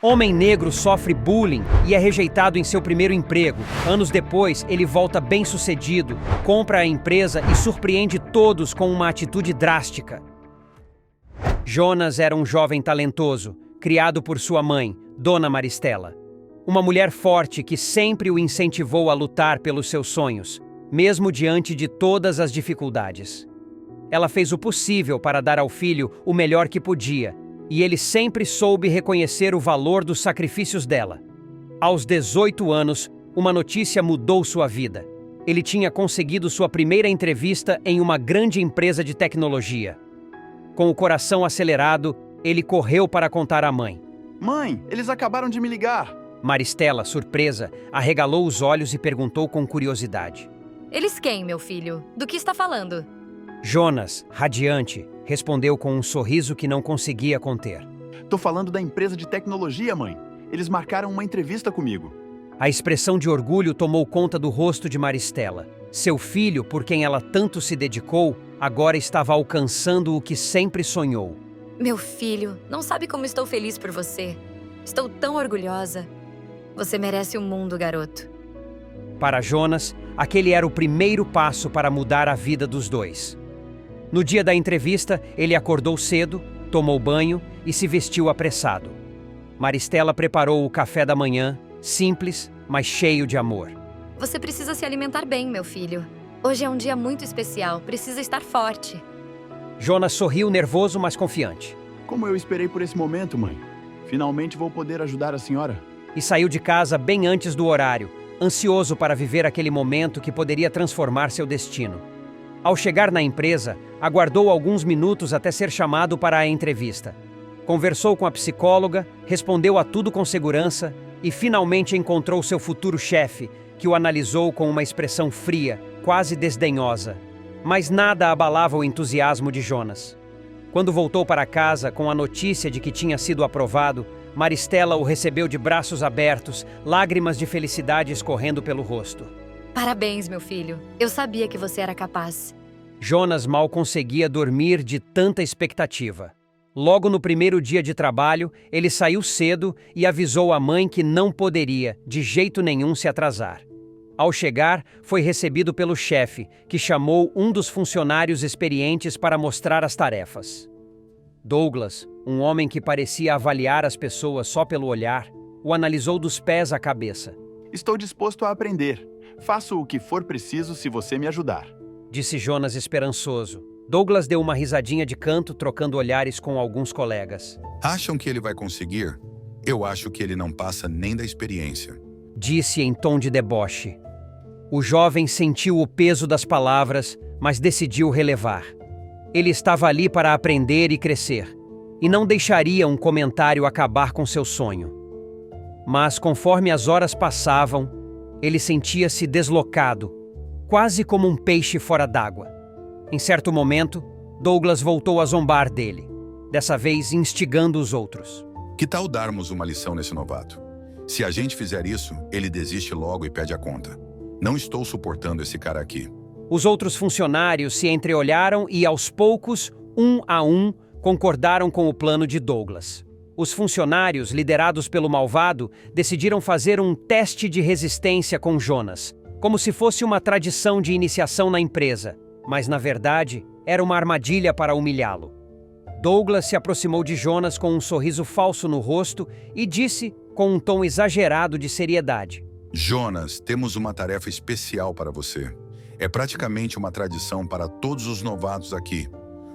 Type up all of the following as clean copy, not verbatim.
Homem negro sofre bullying e é rejeitado em seu primeiro emprego. Anos depois, ele volta bem-sucedido, compra a empresa e surpreende todos com uma atitude drástica. Jonas era um jovem talentoso, criado por sua mãe, Dona Maristela. Uma mulher forte que sempre o incentivou a lutar pelos seus sonhos, mesmo diante de todas as dificuldades. Ela fez o possível para dar ao filho o melhor que podia, e ele sempre soube reconhecer o valor dos sacrifícios dela. Aos 18 anos, uma notícia mudou sua vida. Ele tinha conseguido sua primeira entrevista em uma grande empresa de tecnologia. Com o coração acelerado, ele correu para contar à mãe. Mãe, eles acabaram de me ligar. Maristela, surpresa, arregalou os olhos e perguntou com curiosidade. Eles quem, meu filho? Do que está falando? Jonas, radiante, respondeu com um sorriso que não conseguia conter. Tô falando da empresa de tecnologia, mãe. Eles marcaram uma entrevista comigo. A expressão de orgulho tomou conta do rosto de Maristela. Seu filho, por quem ela tanto se dedicou, agora estava alcançando o que sempre sonhou. Meu filho, não sabe como estou feliz por você. Estou tão orgulhosa. Você merece o mundo, garoto. Para Jonas, aquele era o primeiro passo para mudar a vida dos dois. No dia da entrevista, ele acordou cedo, tomou banho e se vestiu apressado. Maristela preparou o café da manhã, simples, mas cheio de amor. Você precisa se alimentar bem, meu filho. Hoje é um dia muito especial, precisa estar forte. Jonas sorriu nervoso, mas confiante. Como eu esperei por esse momento, mãe. Finalmente vou poder ajudar a senhora. E saiu de casa bem antes do horário, ansioso para viver aquele momento que poderia transformar seu destino. Ao chegar na empresa, aguardou alguns minutos até ser chamado para a entrevista. Conversou com a psicóloga, respondeu a tudo com segurança e finalmente encontrou seu futuro chefe, que o analisou com uma expressão fria, quase desdenhosa. Mas nada abalava o entusiasmo de Jonas. Quando voltou para casa com a notícia de que tinha sido aprovado, Maristela o recebeu de braços abertos, lágrimas de felicidade escorrendo pelo rosto. Parabéns, meu filho. Eu sabia que você era capaz. Jonas mal conseguia dormir de tanta expectativa. Logo no primeiro dia de trabalho, ele saiu cedo e avisou a mãe que não poderia, de jeito nenhum, se atrasar. Ao chegar, foi recebido pelo chefe, que chamou um dos funcionários experientes para mostrar as tarefas. Douglas, um homem que parecia avaliar as pessoas só pelo olhar, o analisou dos pés à cabeça. Estou disposto a aprender. Faço o que for preciso se você me ajudar. Disse Jonas esperançoso. Douglas deu uma risadinha de canto, trocando olhares com alguns colegas. Acham que ele vai conseguir? Eu acho que ele não passa nem da experiência. Disse em tom de deboche. O jovem sentiu o peso das palavras, mas decidiu relevar. Ele estava ali para aprender e crescer, e não deixaria um comentário acabar com seu sonho. Mas, conforme as horas passavam, ele sentia-se deslocado, quase como um peixe fora d'água. Em certo momento, Douglas voltou a zombar dele, dessa vez instigando os outros. Que tal darmos uma lição nesse novato? Se a gente fizer isso, ele desiste logo e pede a conta. Não estou suportando esse cara aqui. Os outros funcionários se entreolharam e, aos poucos, um a um, concordaram com o plano de Douglas. Os funcionários, liderados pelo malvado, decidiram fazer um teste de resistência com Jonas, como se fosse uma tradição de iniciação na empresa, mas, na verdade, era uma armadilha para humilhá-lo. Douglas se aproximou de Jonas com um sorriso falso no rosto e disse, com um tom exagerado de seriedade: Jonas, temos uma tarefa especial para você. É praticamente uma tradição para todos os novatos aqui.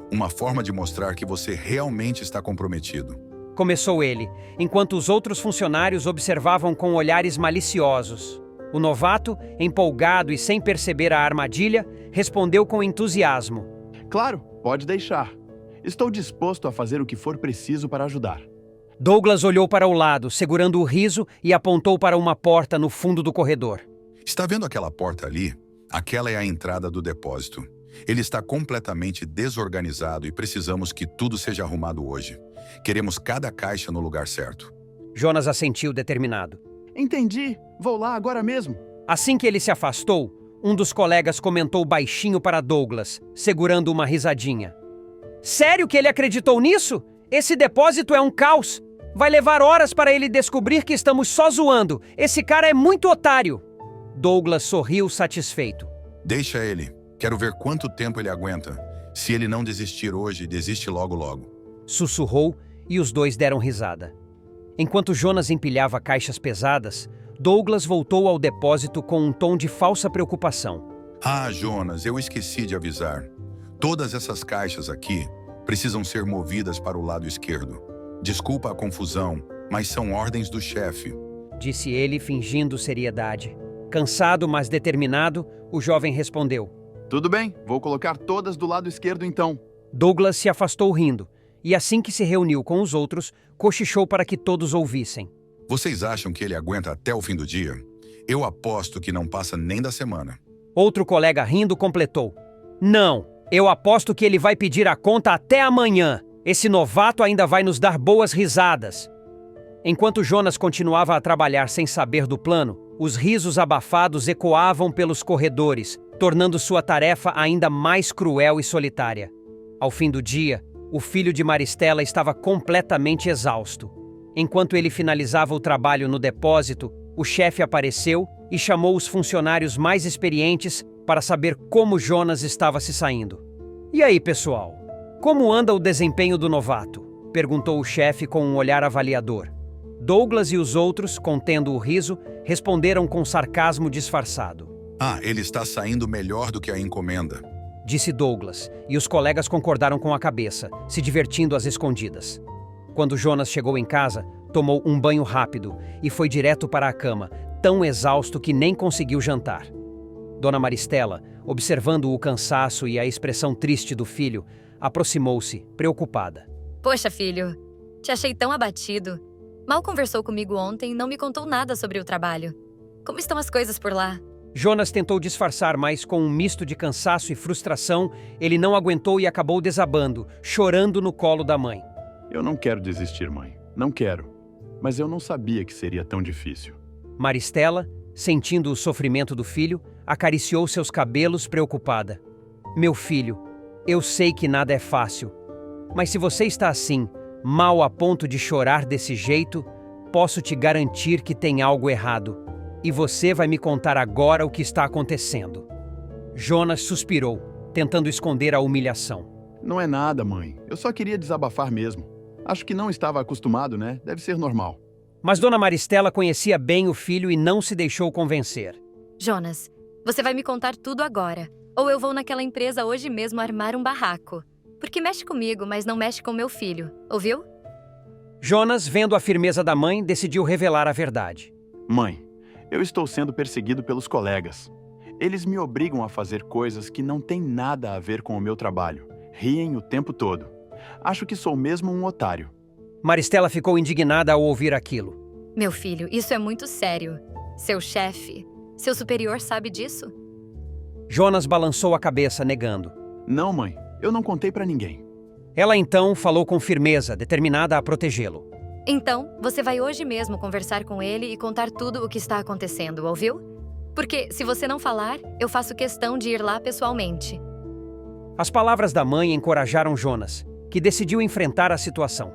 Uma forma de mostrar que você realmente está comprometido. Começou ele, enquanto os outros funcionários observavam com olhares maliciosos. O novato, empolgado e sem perceber a armadilha, respondeu com entusiasmo. Claro, pode deixar. Estou disposto a fazer o que for preciso para ajudar. Douglas olhou para o lado, segurando o riso, e apontou para uma porta no fundo do corredor. Está vendo aquela porta ali? Aquela é a entrada do depósito. Ele está completamente desorganizado e precisamos que tudo seja arrumado hoje. Queremos cada caixa no lugar certo. Jonas assentiu determinado. Entendi. Vou lá agora mesmo. Assim que ele se afastou, um dos colegas comentou baixinho para Douglas, segurando uma risadinha. Sério que ele acreditou nisso? Esse depósito é um caos. Vai levar horas para ele descobrir que estamos só zoando. Esse cara é muito otário. Douglas sorriu satisfeito. Deixa ele. Quero ver quanto tempo ele aguenta. Se ele não desistir hoje, desiste logo logo. Sussurrou e os dois deram risada. Enquanto Jonas empilhava caixas pesadas, Douglas voltou ao depósito com um tom de falsa preocupação. Ah, Jonas, eu esqueci de avisar. Todas essas caixas aqui precisam ser movidas para o lado esquerdo. Desculpa a confusão, mas são ordens do chefe, Disse ele, fingindo seriedade. Cansado, mas determinado, o jovem respondeu. Tudo bem, vou colocar todas do lado esquerdo então. Douglas se afastou rindo, e assim que se reuniu com os outros, cochichou para que todos ouvissem. Vocês acham que ele aguenta até o fim do dia? Eu aposto que não passa nem da semana. Outro colega rindo completou. Não, eu aposto que ele vai pedir a conta até amanhã. Esse novato ainda vai nos dar boas risadas. Enquanto Jonas continuava a trabalhar sem saber do plano, os risos abafados ecoavam pelos corredores, tornando sua tarefa ainda mais cruel e solitária. Ao fim do dia, o filho de Maristela estava completamente exausto. Enquanto ele finalizava o trabalho no depósito, o chefe apareceu e chamou os funcionários mais experientes para saber como Jonas estava se saindo. E aí, pessoal? Como anda o desempenho do novato? Perguntou o chefe com um olhar avaliador. Douglas e os outros, contendo o riso, responderam com sarcasmo disfarçado. Ah, ele está saindo melhor do que a encomenda. Disse Douglas, e os colegas concordaram com a cabeça, se divertindo às escondidas. Quando Jonas chegou em casa, tomou um banho rápido e foi direto para a cama, tão exausto que nem conseguiu jantar. Dona Maristela, observando o cansaço e a expressão triste do filho, aproximou-se, preocupada. Poxa, filho, te achei tão abatido. Mal conversou comigo ontem e não me contou nada sobre o trabalho. Como estão as coisas por lá? Jonas tentou disfarçar, mas com um misto de cansaço e frustração, ele não aguentou e acabou desabando, chorando no colo da mãe. Eu não quero desistir, mãe. Não quero. Mas eu não sabia que seria tão difícil. Maristela, sentindo o sofrimento do filho, acariciou seus cabelos preocupada. Meu filho, eu sei que nada é fácil, mas se você está assim, mal a ponto de chorar desse jeito, posso te garantir que tem algo errado. E você vai me contar agora o que está acontecendo. Jonas suspirou, tentando esconder a humilhação. Não é nada, mãe. Eu só queria desabafar mesmo. Acho que não estava acostumado, né? Deve ser normal. Mas Dona Maristela conhecia bem o filho e não se deixou convencer. Jonas, você vai me contar tudo agora. Ou eu vou naquela empresa hoje mesmo armar um barraco. Porque mexe comigo, mas não mexe com meu filho. Ouviu? Jonas, vendo a firmeza da mãe, decidiu revelar a verdade. Mãe, eu estou sendo perseguido pelos colegas. Eles me obrigam a fazer coisas que não têm nada a ver com o meu trabalho. Riem o tempo todo. Acho que sou mesmo um otário. Maristela ficou indignada ao ouvir aquilo. Meu filho, isso é muito sério. Seu chefe, seu superior sabe disso? Jonas balançou a cabeça, negando. Não, mãe. Eu não contei pra ninguém. Ela então falou com firmeza, determinada a protegê-lo. Então, você vai hoje mesmo conversar com ele e contar tudo o que está acontecendo, ouviu? Porque, se você não falar, eu faço questão de ir lá pessoalmente. As palavras da mãe encorajaram Jonas, que decidiu enfrentar a situação.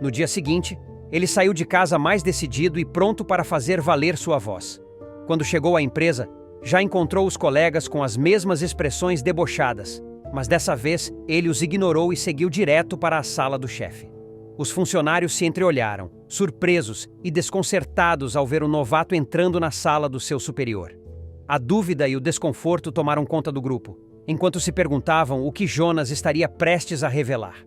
No dia seguinte, ele saiu de casa mais decidido e pronto para fazer valer sua voz. Quando chegou à empresa, já encontrou os colegas com as mesmas expressões debochadas, mas dessa vez ele os ignorou e seguiu direto para a sala do chefe. Os funcionários se entreolharam, surpresos e desconcertados ao ver o novato entrando na sala do seu superior. A dúvida e o desconforto tomaram conta do grupo, enquanto se perguntavam o que Jonas estaria prestes a revelar.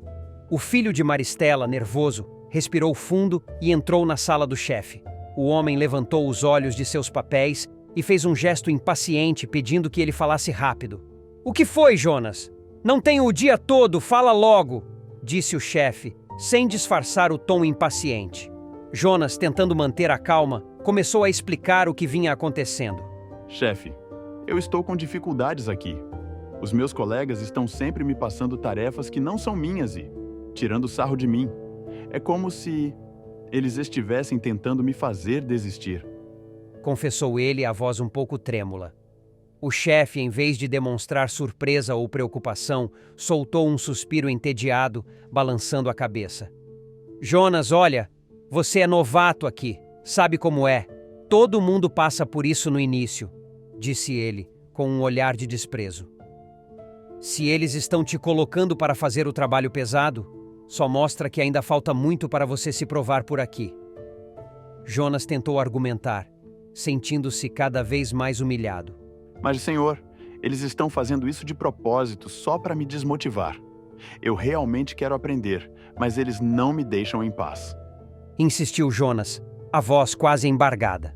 O filho de Maristela, nervoso, respirou fundo e entrou na sala do chefe. O homem levantou os olhos de seus papéis e fez um gesto impaciente pedindo que ele falasse rápido. O que foi, Jonas? Não tenho o dia todo, fala logo, disse o chefe, sem disfarçar o tom impaciente. Jonas, tentando manter a calma, começou a explicar o que vinha acontecendo. Chefe, eu estou com dificuldades aqui. Os meus colegas estão sempre me passando tarefas que não são minhas e tirando sarro de mim. É como se eles estivessem tentando me fazer desistir. Confessou ele, a voz um pouco trêmula. O chefe, em vez de demonstrar surpresa ou preocupação, soltou um suspiro entediado, balançando a cabeça. Jonas, olha, Você é novato aqui, sabe como é. Todo mundo passa por isso no início, disse ele, com um olhar de desprezo. Se eles estão te colocando para fazer o trabalho pesado, só mostra que ainda falta muito para você se provar por aqui. Jonas tentou argumentar, sentindo-se cada vez mais humilhado. Mas, senhor, eles estão fazendo isso de propósito, só para me desmotivar. Eu realmente quero aprender, mas eles não me deixam em paz. Insistiu Jonas, a voz quase embargada.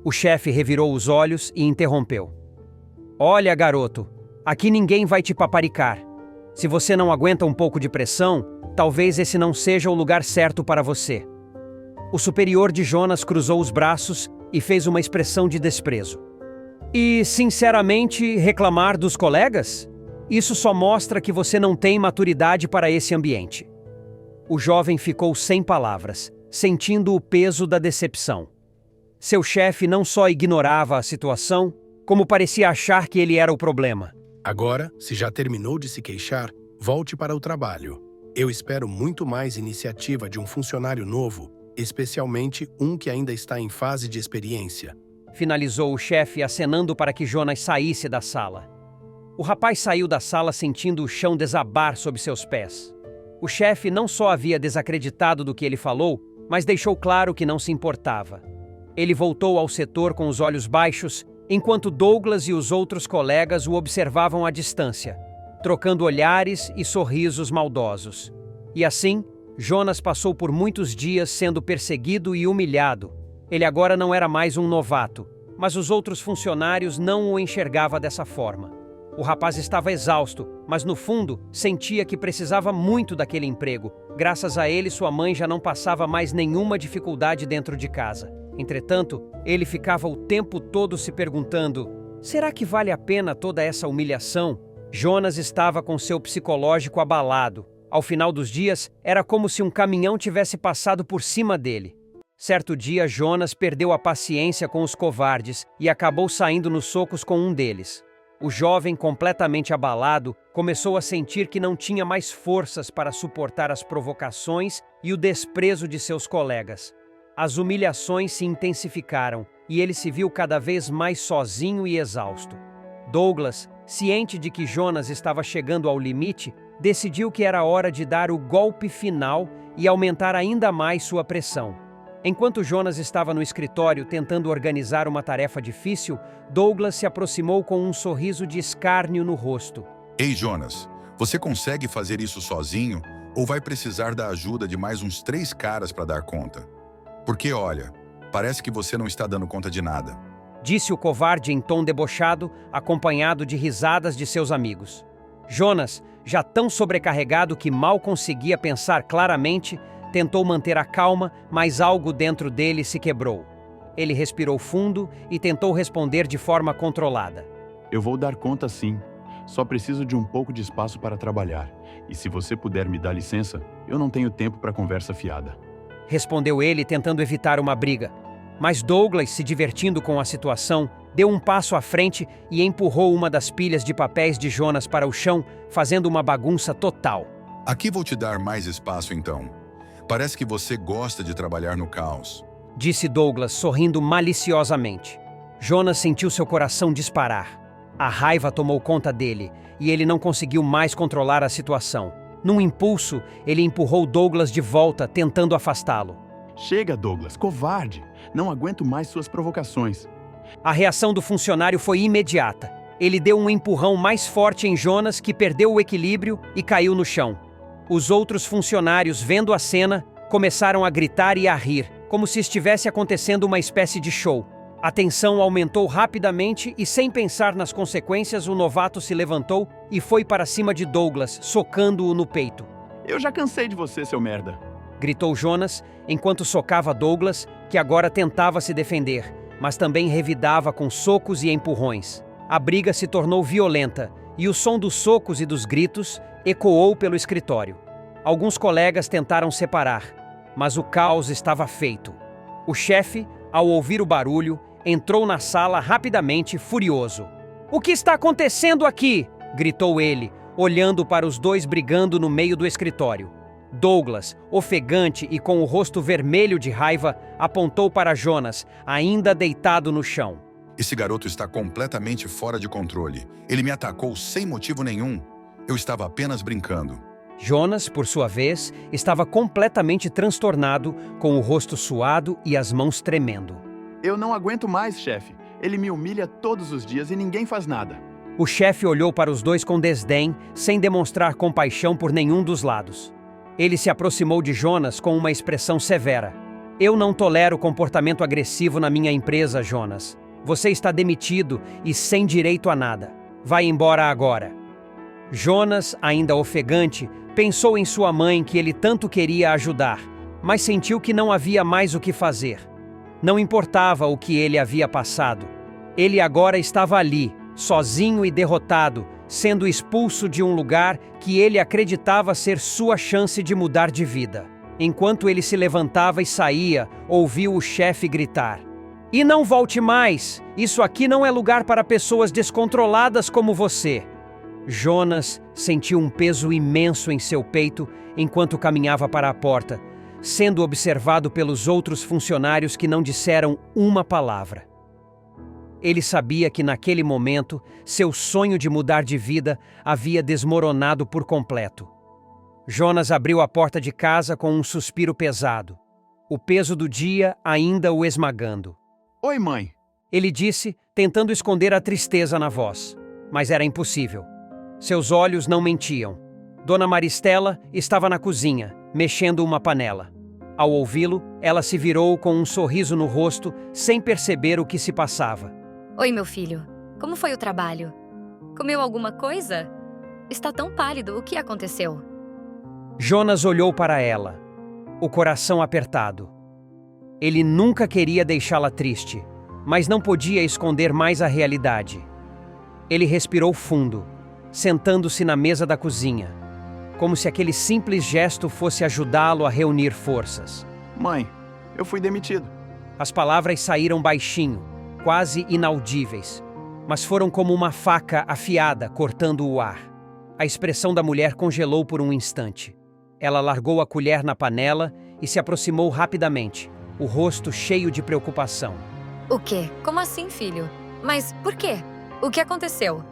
O chefe revirou os olhos e interrompeu. Olha, garoto, aqui ninguém vai te paparicar. Se você não aguenta um pouco de pressão, talvez esse não seja o lugar certo para você. O superior de Jonas cruzou os braços e fez uma expressão de desprezo. E, sinceramente, reclamar dos colegas? Isso só mostra que você não tem maturidade para esse ambiente. O jovem ficou sem palavras, sentindo o peso da decepção. Seu chefe não só ignorava a situação, como parecia achar que ele era o problema. Agora, se já terminou de se queixar, volte para o trabalho. Eu espero muito mais iniciativa de um funcionário novo, especialmente um que ainda está em fase de experiência. Finalizou o chefe acenando para que Jonas saísse da sala. O rapaz saiu da sala sentindo o chão desabar sob seus pés. O chefe não só havia desacreditado do que ele falou, mas deixou claro que não se importava. Ele voltou ao setor com os olhos baixos, enquanto Douglas e os outros colegas o observavam à distância, trocando olhares e sorrisos maldosos. E assim, Jonas passou por muitos dias sendo perseguido e humilhado. Ele agora não era mais um novato, mas os outros funcionários não o enxergavam dessa forma. O rapaz estava exausto, mas no fundo sentia que precisava muito daquele emprego. Graças a ele, sua mãe já não passava mais nenhuma dificuldade dentro de casa. Entretanto, ele ficava o tempo todo se perguntando: será que vale a pena toda essa humilhação? Jonas estava com seu psicológico abalado. Ao final dos dias, era como se um caminhão tivesse passado por cima dele. Certo dia, Jonas perdeu a paciência com os covardes e acabou saindo nos socos com um deles. O jovem, completamente abalado, começou a sentir que não tinha mais forças para suportar as provocações e o desprezo de seus colegas. As humilhações se intensificaram e ele se viu cada vez mais sozinho e exausto. Douglas, ciente de que Jonas estava chegando ao limite, decidiu que era hora de dar o golpe final e aumentar ainda mais sua pressão. Enquanto Jonas estava no escritório tentando organizar uma tarefa difícil, Douglas se aproximou com um sorriso de escárnio no rosto. Ei, Jonas, você consegue fazer isso sozinho ou vai precisar da ajuda de mais uns 3 caras para dar conta? Porque, olha, parece que você não está dando conta de nada. Disse o covarde em tom debochado, acompanhado de risadas de seus amigos. Jonas, já tão sobrecarregado que mal conseguia pensar claramente, tentou manter a calma, mas algo dentro dele se quebrou. Ele respirou fundo e tentou responder de forma controlada. Eu vou dar conta sim. Só preciso de um pouco de espaço para trabalhar. E se você puder me dar licença, eu não tenho tempo para conversa fiada. Respondeu ele, tentando evitar uma briga. Mas Douglas, se divertindo com a situação, deu um passo à frente e empurrou uma das pilhas de papéis de Jonas para o chão, fazendo uma bagunça total. Aqui vou te dar mais espaço então. Parece que você gosta de trabalhar no caos. Disse Douglas, sorrindo maliciosamente. Jonas sentiu seu coração disparar. A raiva tomou conta dele e ele não conseguiu mais controlar a situação. Num impulso, ele empurrou Douglas de volta, tentando afastá-lo. Chega, Douglas, covarde! Não aguento mais suas provocações. A reação do funcionário foi imediata. Ele deu um empurrão mais forte em Jonas, que perdeu o equilíbrio e caiu no chão. Os outros funcionários, vendo a cena, começaram a gritar e a rir, como se estivesse acontecendo uma espécie de show. A tensão aumentou rapidamente e, sem pensar nas consequências, o novato se levantou e foi para cima de Douglas, socando-o no peito. Eu já cansei de você, seu merda! Gritou Jonas, enquanto socava Douglas, que agora tentava se defender, mas também revidava com socos e empurrões. A briga se tornou violenta e o som dos socos e dos gritos ecoou pelo escritório. Alguns colegas tentaram separar, mas o caos estava feito. O chefe, ao ouvir o barulho, entrou na sala rapidamente, furioso. "O que está acontecendo aqui?" gritou ele, olhando para os dois brigando no meio do escritório. Douglas, ofegante e com o rosto vermelho de raiva, apontou para Jonas, ainda deitado no chão. Esse garoto está completamente fora de controle. Ele me atacou sem motivo nenhum. Eu estava apenas brincando. Jonas, por sua vez, estava completamente transtornado, com o rosto suado e as mãos tremendo. Eu não aguento mais, chefe. Ele me humilha todos os dias e ninguém faz nada. O chefe olhou para os dois com desdém, sem demonstrar compaixão por nenhum dos lados. Ele se aproximou de Jonas com uma expressão severa. Eu não tolero comportamento agressivo na minha empresa, Jonas. Você está demitido e sem direito a nada. Vai embora agora. Jonas, ainda ofegante, pensou em sua mãe que ele tanto queria ajudar, mas sentiu que não havia mais o que fazer. Não importava o que ele havia passado. Ele agora estava ali, sozinho e derrotado, sendo expulso de um lugar que ele acreditava ser sua chance de mudar de vida. Enquanto ele se levantava e saía, ouviu o chefe gritar: "E não volte mais! Isso aqui não é lugar para pessoas descontroladas como você!" Jonas sentiu um peso imenso em seu peito enquanto caminhava para a porta, sendo observado pelos outros funcionários que não disseram uma palavra. Ele sabia que naquele momento, seu sonho de mudar de vida havia desmoronado por completo. Jonas abriu a porta de casa com um suspiro pesado, o peso do dia ainda o esmagando. Oi, mãe. Ele disse, tentando esconder a tristeza na voz, mas era impossível. Seus olhos não mentiam. Dona Maristela estava na cozinha, mexendo uma panela. Ao ouvi-lo, ela se virou com um sorriso no rosto, sem perceber o que se passava. Oi, meu filho. Como foi o trabalho? Comeu alguma coisa? Está tão pálido. O que aconteceu? Jonas olhou para ela, o coração apertado. Ele nunca queria deixá-la triste, mas não podia esconder mais a realidade. Ele respirou fundo, sentando-se na mesa da cozinha, como se aquele simples gesto fosse ajudá-lo a reunir forças. Mãe, eu fui demitido. As palavras saíram baixinho, quase inaudíveis, mas foram como uma faca afiada cortando o ar. A expressão da mulher congelou por um instante. Ela largou a colher na panela e se aproximou rapidamente, o rosto cheio de preocupação. O quê? Como assim, filho? Mas por quê? O que aconteceu?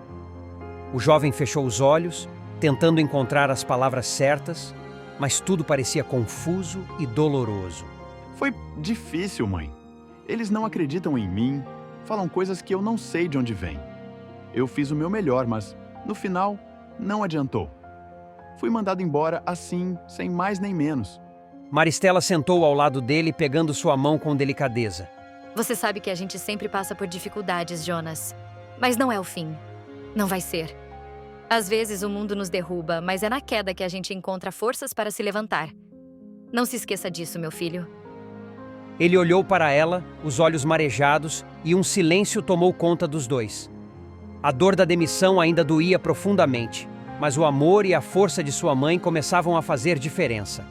O jovem fechou os olhos, tentando encontrar as palavras certas, mas tudo parecia confuso e doloroso. Foi difícil, mãe. Eles não acreditam em mim, falam coisas que eu não sei de onde vêm. Eu fiz o meu melhor, mas, no final, não adiantou. Fui mandado embora assim, sem mais nem menos. Maristela sentou ao lado dele, pegando sua mão com delicadeza. Você sabe que a gente sempre passa por dificuldades, Jonas. Mas não é o fim. Não vai ser. Às vezes o mundo nos derruba, mas é na queda que a gente encontra forças para se levantar. Não se esqueça disso, meu filho. Ele olhou para ela, os olhos marejados, e um silêncio tomou conta dos dois. A dor da demissão ainda doía profundamente, mas o amor e a força de sua mãe começavam a fazer diferença.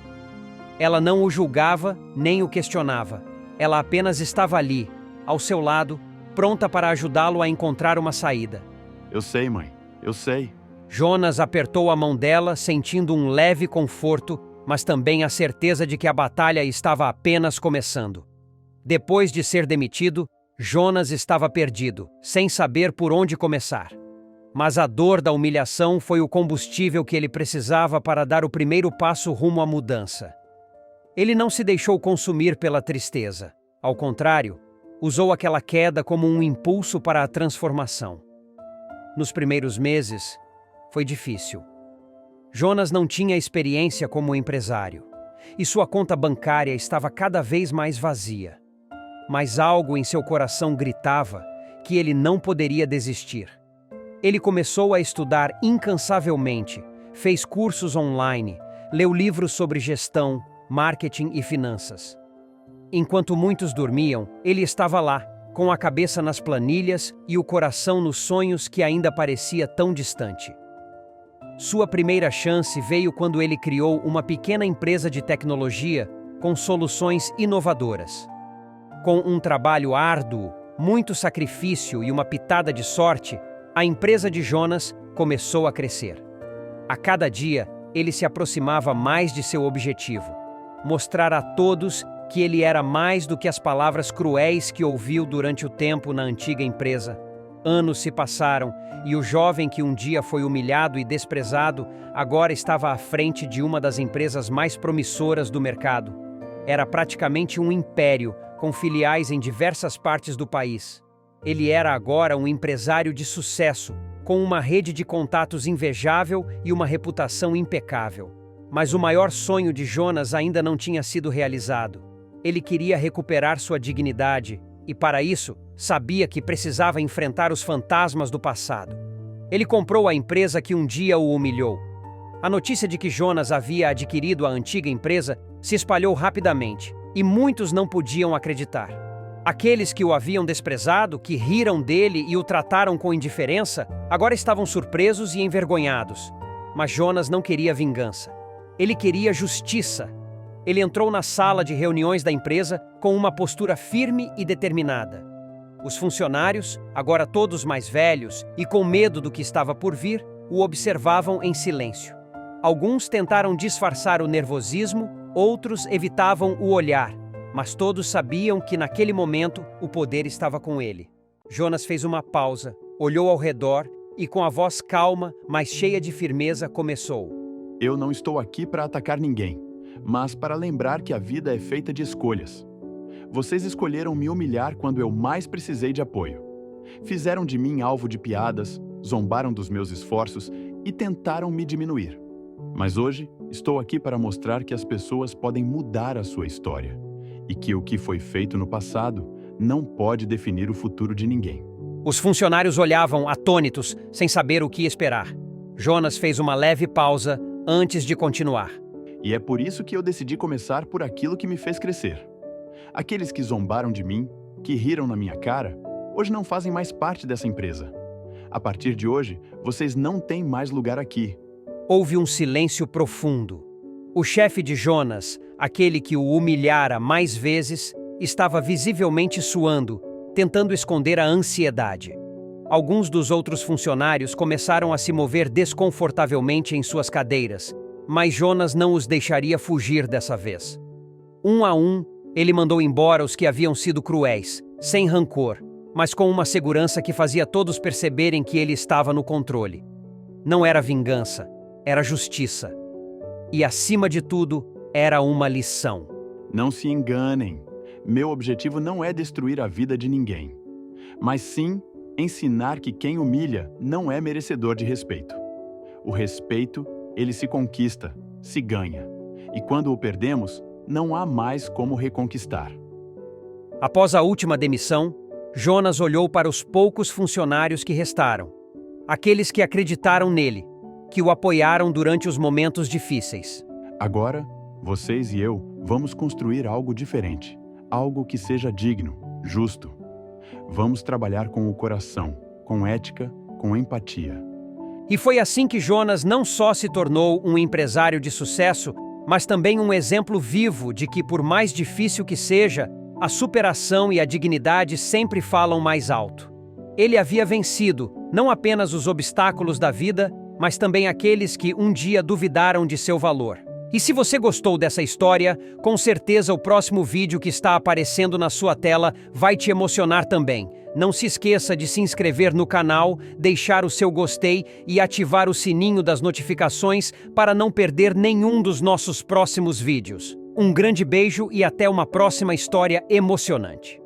Ela não o julgava nem o questionava. Ela apenas estava ali, ao seu lado, pronta para ajudá-lo a encontrar uma saída. Eu sei, mãe. Eu sei. Jonas apertou a mão dela, sentindo um leve conforto, mas também a certeza de que a batalha estava apenas começando. Depois de ser demitido, Jonas estava perdido, sem saber por onde começar. Mas a dor da humilhação foi o combustível que ele precisava para dar o primeiro passo rumo à mudança. Ele não se deixou consumir pela tristeza. Ao contrário, usou aquela queda como um impulso para a transformação. Nos primeiros meses, foi difícil. Jonas não tinha experiência como empresário, e sua conta bancária estava cada vez mais vazia. Mas algo em seu coração gritava que ele não poderia desistir. Ele começou a estudar incansavelmente, fez cursos online, leu livros sobre gestão, marketing e finanças. Enquanto muitos dormiam, ele estava lá, com a cabeça nas planilhas e o coração nos sonhos que ainda parecia tão distante. Sua primeira chance veio quando ele criou uma pequena empresa de tecnologia com soluções inovadoras. Com um trabalho árduo, muito sacrifício e uma pitada de sorte, a empresa de Jonas começou a crescer. A cada dia, ele se aproximava mais de seu objetivo: mostrar a todos que ele era mais do que as palavras cruéis que ouviu durante o tempo na antiga empresa. Anos se passaram e o jovem que um dia foi humilhado e desprezado agora estava à frente de uma das empresas mais promissoras do mercado. Era praticamente um império, com filiais em diversas partes do país. Ele era agora um empresário de sucesso, com uma rede de contatos invejável e uma reputação impecável. Mas o maior sonho de Jonas ainda não tinha sido realizado. Ele queria recuperar sua dignidade e, para isso, sabia que precisava enfrentar os fantasmas do passado. Ele comprou a empresa que um dia o humilhou. A notícia de que Jonas havia adquirido a antiga empresa se espalhou rapidamente, e muitos não podiam acreditar. Aqueles que o haviam desprezado, que riram dele e o trataram com indiferença, agora estavam surpresos e envergonhados. Mas Jonas não queria vingança. Ele queria justiça. Ele entrou na sala de reuniões da empresa com uma postura firme e determinada. Os funcionários, agora todos mais velhos e com medo do que estava por vir, o observavam em silêncio. Alguns tentaram disfarçar o nervosismo, outros evitavam o olhar, mas todos sabiam que naquele momento o poder estava com ele. Jonas fez uma pausa, olhou ao redor e com a voz calma, mas cheia de firmeza, começou: Eu não estou aqui para atacar ninguém, mas para lembrar que a vida é feita de escolhas. Vocês escolheram me humilhar quando eu mais precisei de apoio. Fizeram de mim alvo de piadas, zombaram dos meus esforços e tentaram me diminuir. Mas hoje, estou aqui para mostrar que as pessoas podem mudar a sua história e que o que foi feito no passado não pode definir o futuro de ninguém. Os funcionários olhavam atônitos, sem saber o que esperar. Jonas fez uma leve pausa antes de continuar. E é por isso que eu decidi começar por aquilo que me fez crescer. Aqueles que zombaram de mim, que riram na minha cara, hoje não fazem mais parte dessa empresa. A partir de hoje, vocês não têm mais lugar aqui. Houve um silêncio profundo. O chefe de Jonas, aquele que o humilhara mais vezes, estava visivelmente suando, tentando esconder a ansiedade. Alguns dos outros funcionários começaram a se mover desconfortavelmente em suas cadeiras, mas Jonas não os deixaria fugir dessa vez. Um a um, ele mandou embora os que haviam sido cruéis, sem rancor, mas com uma segurança que fazia todos perceberem que ele estava no controle. Não era vingança, era justiça. E, acima de tudo, era uma lição. Não se enganem. Meu objetivo não é destruir a vida de ninguém, mas sim ensinar que quem humilha não é merecedor de respeito. O respeito, ele se conquista, se ganha. E quando o perdemos, não há mais como reconquistar. Após a última demissão, Jonas olhou para os poucos funcionários que restaram. Aqueles que acreditaram nele, que o apoiaram durante os momentos difíceis. Agora, vocês e eu vamos construir algo diferente. Algo que seja digno, justo. Vamos trabalhar com o coração, com ética, com empatia. E foi assim que Jonas não só se tornou um empresário de sucesso, mas também um exemplo vivo de que, por mais difícil que seja, a superação e a dignidade sempre falam mais alto. Ele havia vencido não apenas os obstáculos da vida, mas também aqueles que um dia duvidaram de seu valor. E se você gostou dessa história, com certeza o próximo vídeo que está aparecendo na sua tela vai te emocionar também. Não se esqueça de se inscrever no canal, deixar o seu gostei e ativar o sininho das notificações para não perder nenhum dos nossos próximos vídeos. Um grande beijo e até uma próxima história emocionante.